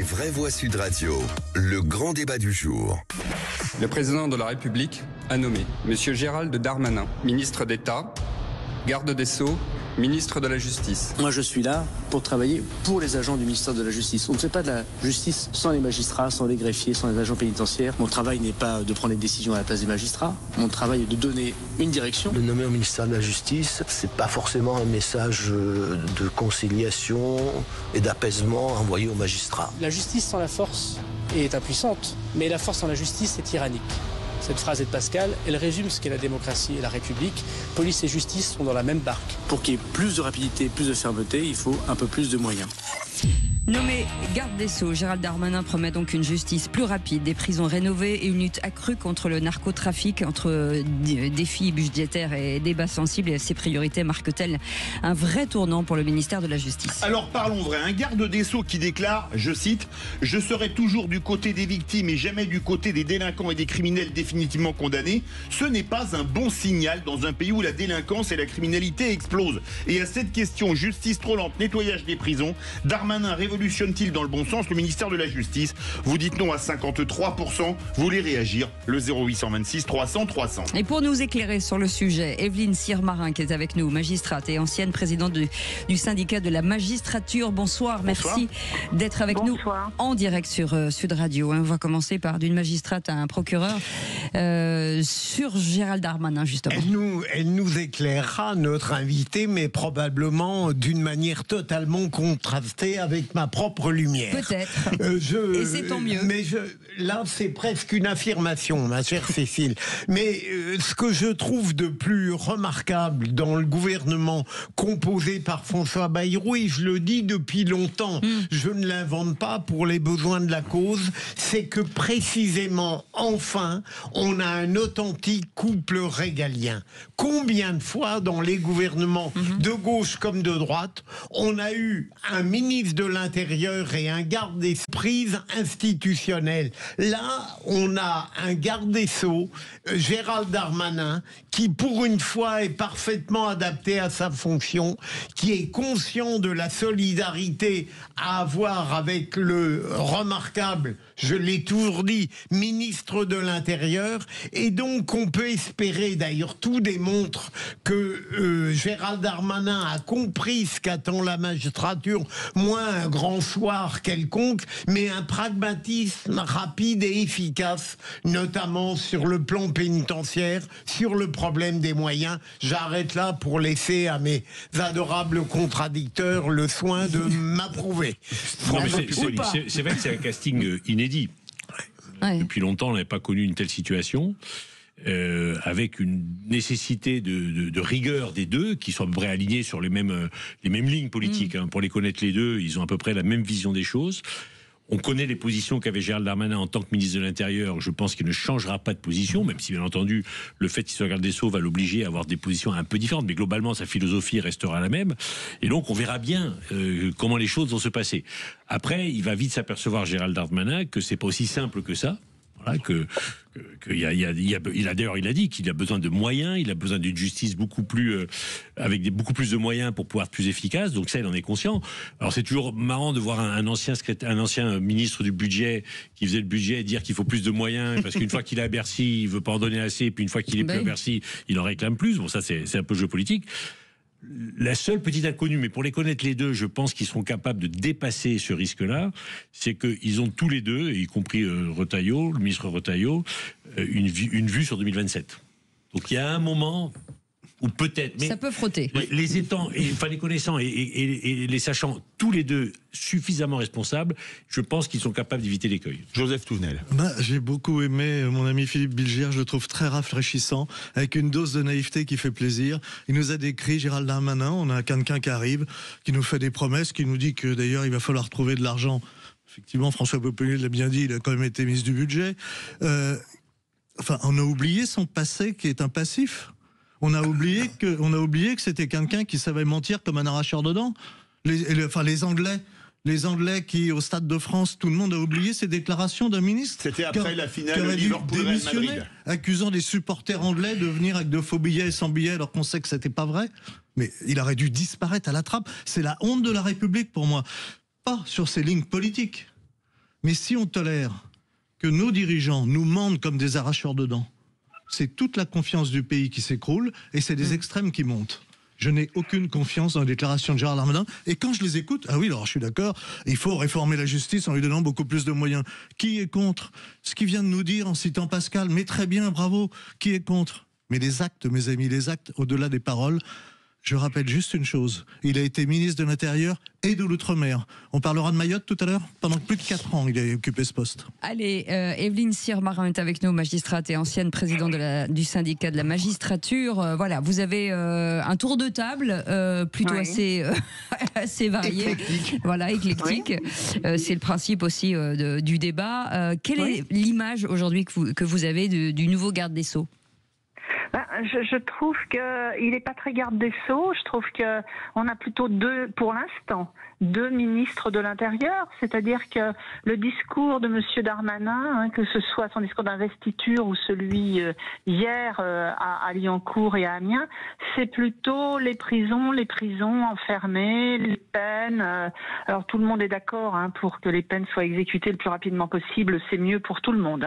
Vraies Voix Sud Radio, le grand débat du jour. Le président de la République a nommé M. Gérald Darmanin, ministre d'État, garde des Sceaux, ministre de la Justice. Moi, je suis là pour travailler pour les agents du ministère de la Justice. On ne fait pas de la justice sans les magistrats, sans les greffiers, sans les agents pénitentiaires. Mon travail n'est pas de prendre les décisions à la place des magistrats. Mon travail est de donner une direction. Le nommer au ministère de la Justice, c'est pas forcément un message de conciliation et d'apaisement envoyé aux magistrats. La justice sans la force est impuissante, mais la force sans la justice est tyrannique. Cette phrase est de Pascal, elle résume ce qu'est la démocratie et la République. Police et justice sont dans la même barque. Pour qu'il y ait plus de rapidité, plus de fermeté, il faut un peu plus de moyens. Nommé garde des Sceaux, Gérald Darmanin promet donc une justice plus rapide, des prisons rénovées et une lutte accrue contre le narcotrafic, entre défis budgétaires et débats sensibles. Et ces priorités marquent-elles un vrai tournant pour le ministère de la Justice? Alors parlons vrai, un garde des Sceaux qui déclare, je cite, « Je serai toujours du côté des victimes et jamais du côté des délinquants et des criminels définitivement condamnés », ce n'est pas un bon signal dans un pays où la délinquance et la criminalité explosent. Et à cette question, justice trop lente, nettoyage des prisons, Darmanin révolutionne-t-il dans le bon sens le ministère de la Justice? Vous dites non à 53%, vous voulez réagir, le 0826 300 300. Et pour nous éclairer sur le sujet, Evelyne Sirmarin qui est avec nous, magistrate et ancienne présidente du syndicat de la magistrature. Bonsoir, merci d'être avec nous en direct sur Sud Radio. On va commencer par d'une magistrate à un procureur sur Gérald Darmanin justement. Elle nous éclairera, notre invité, mais probablement d'une manière totalement contrastée avec ma propre lumière. Peut-être. Et c'est tant mieux. Mais là, c'est presque une affirmation, ma chère Cécile. Mais ce que je trouve de plus remarquable dans le gouvernement composé par François Bayrou, et je le dis depuis longtemps, je ne l'invente pas pour les besoins de la cause, c'est que précisément, enfin, on a un authentique couple régalien. Combien de fois dans les gouvernements de gauche comme de droite, on a eu un ministre de l'Intérieur et un garde des prises institutionnelles. Là, on a un garde des Sceaux, Gérald Darmanin, qui pour une fois est parfaitement adapté à sa fonction, qui est conscient de la solidarité à avoir avec le remarquable, je l'ai toujours dit, ministre de l'Intérieur, et donc on peut espérer, d'ailleurs tout démontre que Gérald Darmanin a compris ce qu'attend la magistrature, moins un grand soir quelconque, mais un pragmatisme rapide et efficace, notamment sur le plan pénitentiaire, sur le problème des moyens. J'arrête là pour laisser à mes adorables contradicteurs le soin de m'approuver. C'est vrai que c'est un casting inédit. Ouais. Depuis longtemps, on n'avait pas connu une telle situation. Avec une nécessité de rigueur des deux, qui sont à peu près alignés sur les mêmes lignes politiques. Pour les connaître les deux, ils ont à peu près la même vision des choses. On connaît les positions qu'avait Gérald Darmanin en tant que ministre de l'Intérieur. Je pense qu'il ne changera pas de position, même si bien entendu le fait qu'il soit garde des Sceaux va l'obliger à avoir des positions un peu différentes. Mais globalement, sa philosophie restera la même. Et donc, on verra bien comment les choses vont se passer. Après, il va vite s'apercevoir, Gérald Darmanin, que c'est pas aussi simple que ça. Voilà, d'ailleurs, il a dit qu'il a besoin de moyens, il a besoin d'une justice beaucoup plus plus de moyens pour pouvoir être plus efficace. Donc ça, il en est conscient. Alors c'est toujours marrant de voir un ancien ministre du budget qui faisait le budget et dire qu'il faut plus de moyens parce qu'une fois qu'il est à Bercy, il veut pas en donner assez, et puis une fois qu'il est plus à Bercy, il en réclame plus. Bon, ça c'est un peu jeu politique. La seule petite inconnue, mais pour les connaître les deux, je pense qu'ils seront capables de dépasser ce risque-là, c'est qu'ils ont tous les deux, y compris Retailleau, le ministre Retailleau, une vue sur 2027. Donc il y a un moment où peut-être... Mais ça peut frotter. Les étant, les connaissant et les sachant tous les deux suffisamment responsables, je pense qu'ils sont capables d'éviter l'écueil. Joseph Touvenel. J'ai beaucoup aimé mon ami Philippe Bilger, je le trouve très rafraîchissant, avec une dose de naïveté qui fait plaisir. Il nous a décrit Gérald Darmanin, on a quelqu'un qui arrive, qui nous fait des promesses, qui nous dit que d'ailleurs il va falloir trouver de l'argent. Effectivement, François Popelier l'a bien dit, il a quand même été ministre du budget. On a oublié son passé qui est un passif. On a oublié que c'était quelqu'un qui savait mentir comme un arracheur de dents. Les Anglais qui, au Stade de France, tout le monde a oublié ces déclarations d'un ministre. C'était après la finale Liverpool-Real Madrid. Accusant des supporters anglais de venir avec de faux billets et sans billets alors qu'on sait que c'était pas vrai. Mais il aurait dû disparaître à la trappe. C'est la honte de la République pour moi. Pas sur ces lignes politiques. Mais si on tolère que nos dirigeants nous mentent comme des arracheurs de dents, c'est toute la confiance du pays qui s'écroule et c'est des extrêmes qui montent. Je n'ai aucune confiance dans la déclaration de Gérald Darmanin. Et quand je les écoute, ah oui, alors je suis d'accord, il faut réformer la justice en lui donnant beaucoup plus de moyens. Qui est contre ce qu'il vient de nous dire en citant Pascal? Mais très bien, bravo. Qui est contre? Mais les actes, mes amis, les actes, au-delà des paroles. Je rappelle juste une chose. Il a été ministre de l'Intérieur et de l'Outre-mer. On parlera de Mayotte tout à l'heure. Pendant plus de 4 ans, il a occupé ce poste. Allez, Evelyne Sirmarin est avec nous, magistrate et ancienne présidente du syndicat de la magistrature. Voilà, vous avez un tour de table plutôt assez varié. Éclectique. Voilà, éclectique. Oui. C'est le principe aussi du débat. Quelle est l'image aujourd'hui que vous avez du nouveau garde des Sceaux ? Je trouve qu'il n'est pas très garde des Sceaux. Je trouve qu'on a plutôt pour l'instant, deux ministres de l'Intérieur. C'est-à-dire que le discours de M. Darmanin, que ce soit son discours d'investiture ou celui hier à Liancourt et à Amiens, c'est plutôt les prisons enfermées, les peines. Alors tout le monde est d'accord pour que les peines soient exécutées le plus rapidement possible. C'est mieux pour tout le monde,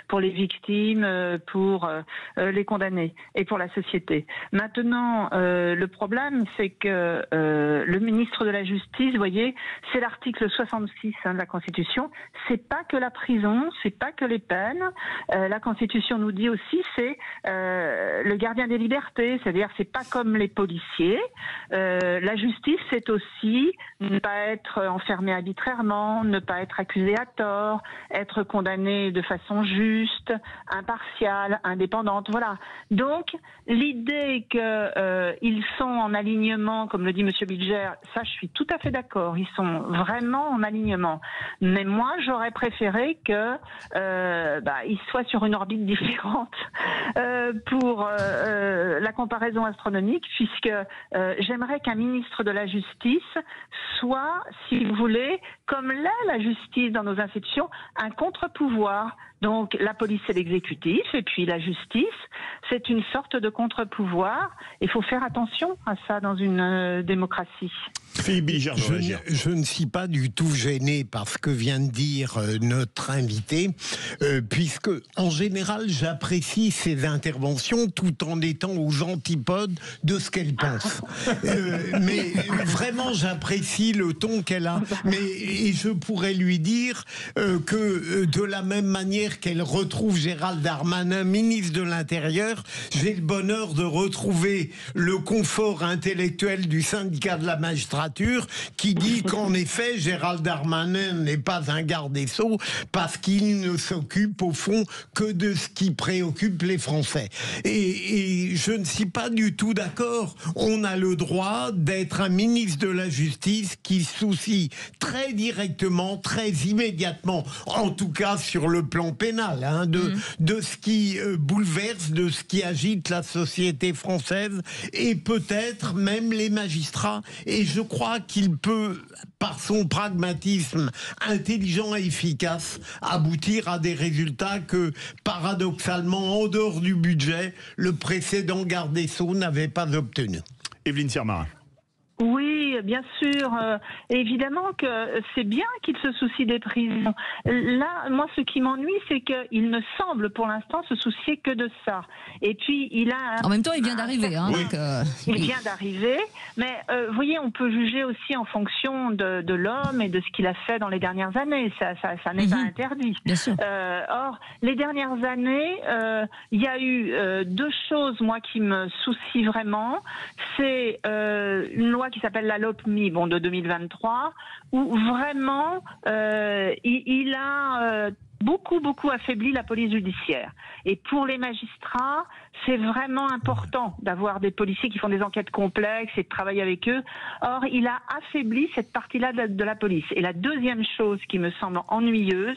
pour les victimes, pour les condamnés et pour la société. Maintenant, le problème, c'est que le ministre de la Justice, vous voyez, c'est l'article 66 de la Constitution. C'est pas que la prison, c'est pas que les peines. La Constitution nous dit aussi, c'est le gardien des libertés, c'est-à-dire c'est pas comme les policiers. La justice, c'est aussi ne pas être enfermé arbitrairement, ne pas être accusé à tort, être condamné de façon juste, impartiale, indépendante. Voilà. Donc, l'idée qu'ils sont en alignement, comme le dit M. Bilger, ça je suis tout à fait d'accord, ils sont vraiment en alignement. Mais moi, j'aurais préféré qu'ils soient sur une orbite différente pour la comparaison astronomique, puisque j'aimerais qu'un ministre de la Justice soit, si vous voulez, comme l'est la justice dans nos institutions, un contre-pouvoir. Donc la police c'est l'exécutif et puis la justice c'est une sorte de contre-pouvoir. Il faut faire attention à ça dans une démocratie. Je ne suis pas du tout gêné par ce que vient de dire notre invité, puisque en général j'apprécie ses interventions tout en étant aux antipodes de ce qu'elle pense. Mais vraiment j'apprécie le ton qu'elle a. Et je pourrais lui dire que de la même manière qu'elle retrouve Gérald Darmanin, ministre de l'Intérieur, j'ai le bonheur de retrouver le confort intellectuel du syndicat de la magistrature qui dit qu'en effet Gérald Darmanin n'est pas un garde des Sceaux parce qu'il ne s'occupe au fond que de ce qui préoccupe les Français. Et je ne suis pas du tout d'accord. On a le droit d'être un ministre de la Justice qui se soucie très directement, très immédiatement, en tout cas sur le plan pénal, de ce qui bouleverse, de ce qui agite la société française et peut-être même les magistrats. Et je crois qu'il peut, par son pragmatisme intelligent et efficace, aboutir à des résultats que, paradoxalement, en dehors du budget, le précédent garde des Sceaux n'avait pas obtenu. Evelyne Sirmarin. Oui, bien sûr. Évidemment que c'est bien qu'il se soucie des prisons. Là, moi, ce qui m'ennuie, c'est qu'il me semble, pour l'instant, se soucier que de ça. Et puis, il a... En même temps, il vient d'arriver. Il vient d'arriver. Mais, vous voyez, on peut juger aussi en fonction de l'homme et de ce qu'il a fait dans les dernières années. Ça n'est pas interdit. Bien sûr. Or, les dernières années, il y a eu deux choses, moi, qui me soucient vraiment. C'est une loi qui s'appelle la LOPMI, de 2023, où vraiment il a beaucoup affaibli la police judiciaire. Et pour les magistrats, c'est vraiment important d'avoir des policiers qui font des enquêtes complexes et de travailler avec eux. Or, il a affaibli cette partie-là de la police. Et la deuxième chose qui me semble ennuyeuse,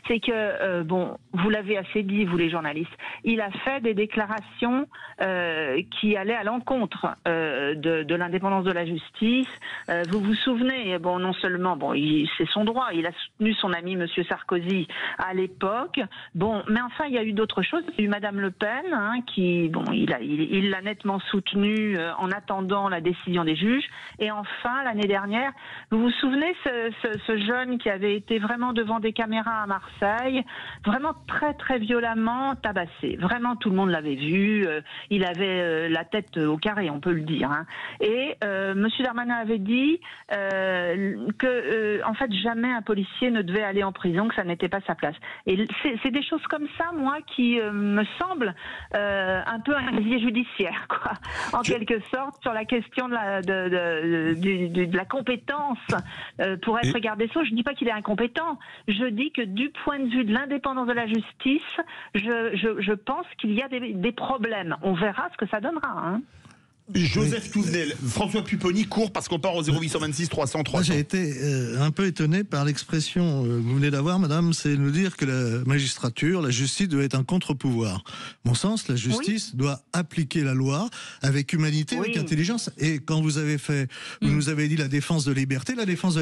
c'est que, vous l'avez assez dit, vous les journalistes, il a fait des déclarations qui allaient à l'encontre de l'indépendance de la justice. Vous vous souvenez, non seulement, c'est son droit, il a soutenu son ami M. Sarkozy à l'époque. Bon, mais enfin, il y a eu d'autres choses. Il y a eu Madame Le Pen, qui, bon, il l'a nettement soutenue en attendant la décision des juges. Et enfin, l'année dernière, vous vous souvenez, ce jeune qui avait été vraiment devant des caméras à Marseille, vraiment très très violemment tabassé. Vraiment, tout le monde l'avait vu. Il avait la tête au carré, on peut le dire. Et Monsieur Darmanin avait dit que, en fait, jamais un policier ne devait aller en prison, que ça n'était pas sa place. Et c'est des choses comme ça, moi, qui me semblent un peu un casier judiciaire, quoi. En quelque sorte, sur la question de la compétence pour être garde des Sceaux. Je ne dis pas qu'il est incompétent. Je dis que du point de vue de l'indépendance de la justice, je pense qu'il y a des problèmes. On verra ce que ça donnera. Joseph Touvenel, François Pupponi court parce qu'on part au 0826 300 300. J'ai été un peu étonné par l'expression que vous venez d'avoir, madame, c'est nous dire que la magistrature, la justice doit être un contre-pouvoir. Mon sens, la justice doit appliquer la loi avec humanité, avec intelligence. Et quand vous avez fait, vous nous avez dit la défense de la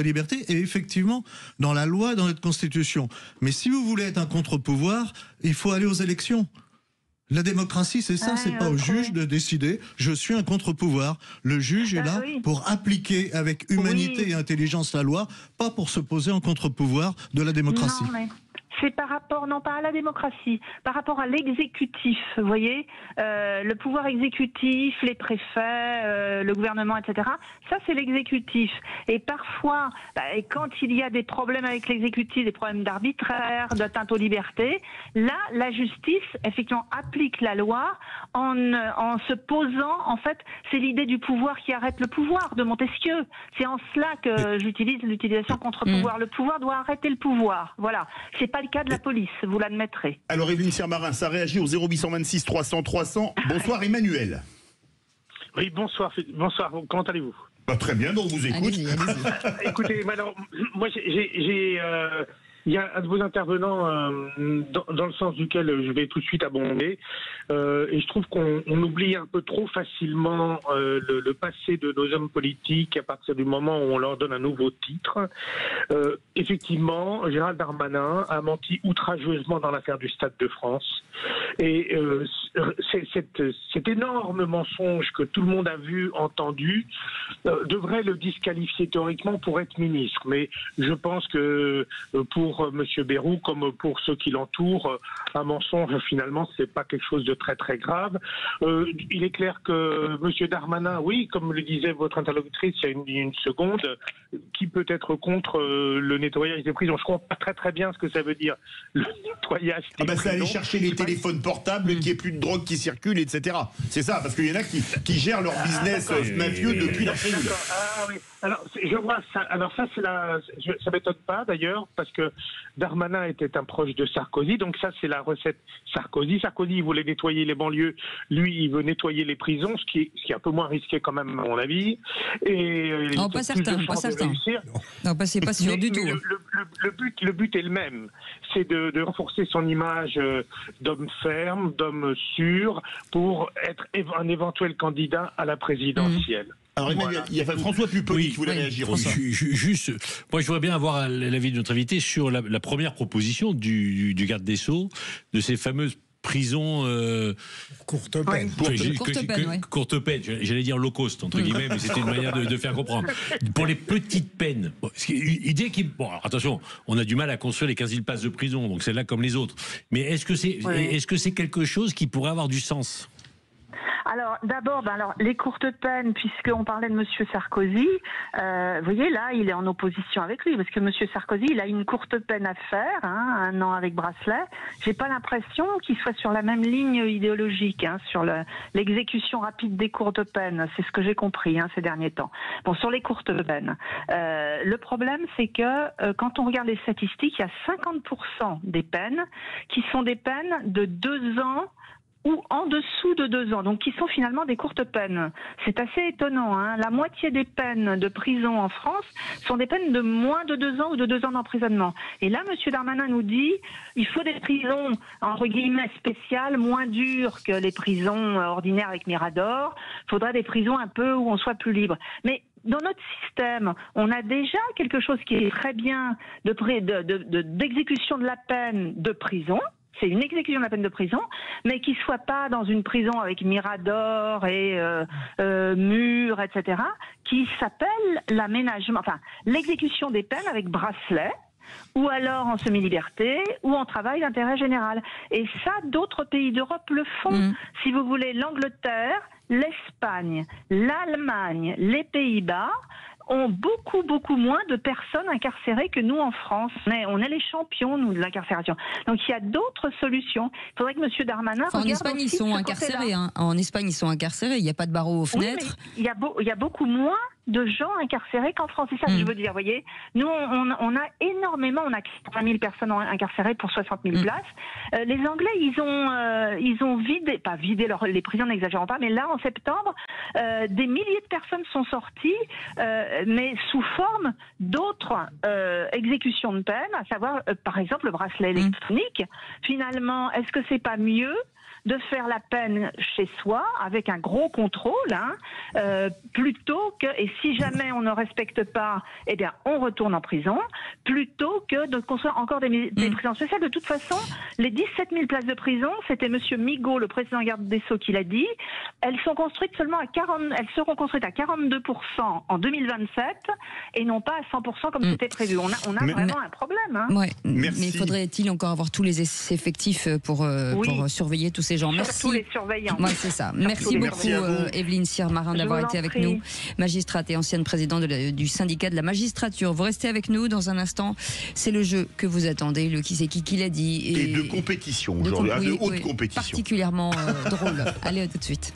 liberté est effectivement dans la loi, dans notre constitution. Mais si vous voulez être un contre-pouvoir, il faut aller aux élections. La démocratie, c'est ça, c'est pas au juge de décider. Je suis un contre-pouvoir. Le juge est là pour appliquer avec humanité et intelligence la loi, pas pour se poser en contre-pouvoir de la démocratie. Non, mais c'est par rapport, non pas à la démocratie, par rapport à l'exécutif, vous voyez, le pouvoir exécutif, les préfets, le gouvernement, etc. Ça, c'est l'exécutif. Et parfois, quand il y a des problèmes avec l'exécutif, des problèmes d'arbitraire, d'atteinte aux libertés, là, la justice, effectivement, applique la loi en se posant, en fait, c'est l'idée du pouvoir qui arrête le pouvoir, de Montesquieu. C'est en cela que j'utilise l'utilisation contre-pouvoir. Le pouvoir doit arrêter le pouvoir. Voilà. C'est pas le cas de la police, vous l'admettrez. Alors Évelyne Sirmarin, ça réagit au 0826 300 300. Bonsoir Emmanuel. Oui, bonsoir. Bonsoir, comment allez-vous? Très bien, on vous écoute. Allez-y. Écoutez, moi il y a un de vos intervenants dans le sens duquel je vais tout de suite abonder, et je trouve qu'on oublie un peu trop facilement le passé de nos hommes politiques à partir du moment où on leur donne un nouveau titre. Effectivement, Gérald Darmanin a menti outrageusement dans l'affaire du Stade de France, et cet énorme mensonge que tout le monde a vu, entendu, devrait le disqualifier théoriquement pour être ministre. Mais je pense que pour Monsieur Bayrou, comme pour ceux qui l'entourent, un mensonge, finalement, c'est pas quelque chose de très très grave. Il est clair que Monsieur Darmanin, oui, comme le disait votre interlocutrice il y a une seconde, qui peut être contre le nettoyage des prisons. Je comprends pas très très bien ce que ça veut dire, le nettoyage des prisons. C'est aller chercher les téléphones portables, qu'il n'y ait plus de drogue qui circule, etc. C'est ça, parce qu'il y en a qui gèrent leur business mafieux depuis la cellule. Ah oui. Alors, je vois ça. Alors ça, ça m'étonne pas d'ailleurs, parce que Darmanin était un proche de Sarkozy, donc ça c'est la recette Sarkozy. Sarkozy, il voulait nettoyer les banlieues, lui il veut nettoyer les prisons, ce qui est un peu moins risqué quand même à mon avis. Et non, pas certain. Non, c'est pas sûr du tout. Le but est le même, c'est de renforcer son image d'homme ferme, d'homme sûr, pour être un éventuel candidat à la présidentielle. Alors Emmanuel, il y a François Pupponi qui voulait réagir aussi. Juste, moi je voudrais bien avoir l'avis de notre invité sur la première proposition du garde des Sceaux, de ces fameuses prisons courte peine. Courte peine, j'allais dire low cost entre guillemets, mais c'était une manière de faire comprendre. Pour les petites peines, idée qui, alors, attention, on a du mal à construire les 15 000 places de prison, donc c'est là comme les autres. Mais est-ce que c'est quelque chose qui pourrait avoir du sens? Alors, d'abord, les courtes peines, puisqu'on parlait de M. Sarkozy, vous voyez, là, il est en opposition avec lui, parce que M. Sarkozy, il a une courte peine à faire, 1 an avec bracelet. J'ai pas l'impression qu'il soit sur la même ligne idéologique, sur l'exécution rapide des courtes peines. C'est ce que j'ai compris ces derniers temps. Bon, sur les courtes peines, le problème, c'est que quand on regarde les statistiques, il y a 50% des peines qui sont des peines de 2 ans ou en dessous de 2 ans, donc qui sont finalement des courtes peines. C'est assez étonnant. La moitié des peines de prison en France sont des peines de moins de 2 ans ou de 2 ans d'emprisonnement. Et là, M. Darmanin nous dit il faut des prisons, entre guillemets, spéciales, moins dures que les prisons ordinaires avec Mirador. Il faudrait des prisons un peu où on soit plus libre. Mais dans notre système, on a déjà quelque chose qui est très bien d'exécution de la peine de prison. C'est une exécution de la peine de prison, mais qui soit pas dans une prison avec mirador et murs, etc., qui s'appelle l'aménagement, enfin l'exécution des peines avec bracelet, ou alors en semi-liberté, ou en travail d'intérêt général. Et ça, d'autres pays d'Europe le font. Si vous voulez, l'Angleterre, l'Espagne, l'Allemagne, les Pays-Bas ont beaucoup moins de personnes incarcérées que nous en France. On est les champions, nous, de l'incarcération. Donc il y a d'autres solutions. Il faudrait que M. Darmanin regarde. En Espagne, ils sont incarcérés. Hein. En Espagne, ils sont incarcérés. Il n'y a pas de barreaux aux fenêtres. Oui, mais il y a beaucoup moins de gens incarcérés qu'en France. C'est ça que je veux dire, vous voyez. Nous, on a énormément, on a 80 000 personnes incarcérées pour 60 000 places. Les Anglais, ils ont vidé, pas vidé les prisons, n'exagérons pas, mais là, en septembre, des milliers de personnes sont sorties, mais sous forme d'autres exécutions de peine, à savoir, par exemple, le bracelet électronique. Finalement, est-ce que c'est pas mieux de faire la peine chez soi avec un gros contrôle, plutôt que, et si jamais on ne respecte pas, eh bien on retourne en prison, plutôt que de construire encore des prisons spéciales. De toute façon, les 17 000 places de prison, c'était Monsieur Migaud, le président garde des Sceaux, qui l'a dit, elles sont construites seulement elles seront construites à 42% en 2027 et non pas à 100% comme c'était prévu. On a vraiment un problème. Hein. Ouais. Mais faudrait-il encore avoir tous les effectifs pour surveiller tous ces gens? Merci. Surtout les surveillants. Ouais, c'est ça. Merci beaucoup, Evelyne Sirmarin, d'avoir été avec nous, magistrate et ancienne présidente du syndicat de la magistrature. Vous restez avec nous dans un instant. C'est le jeu que vous attendez, le qui c'est qui l'a dit. Et de compétition aujourd'hui, de haute compétition. Particulièrement drôle. Allez, à tout de suite.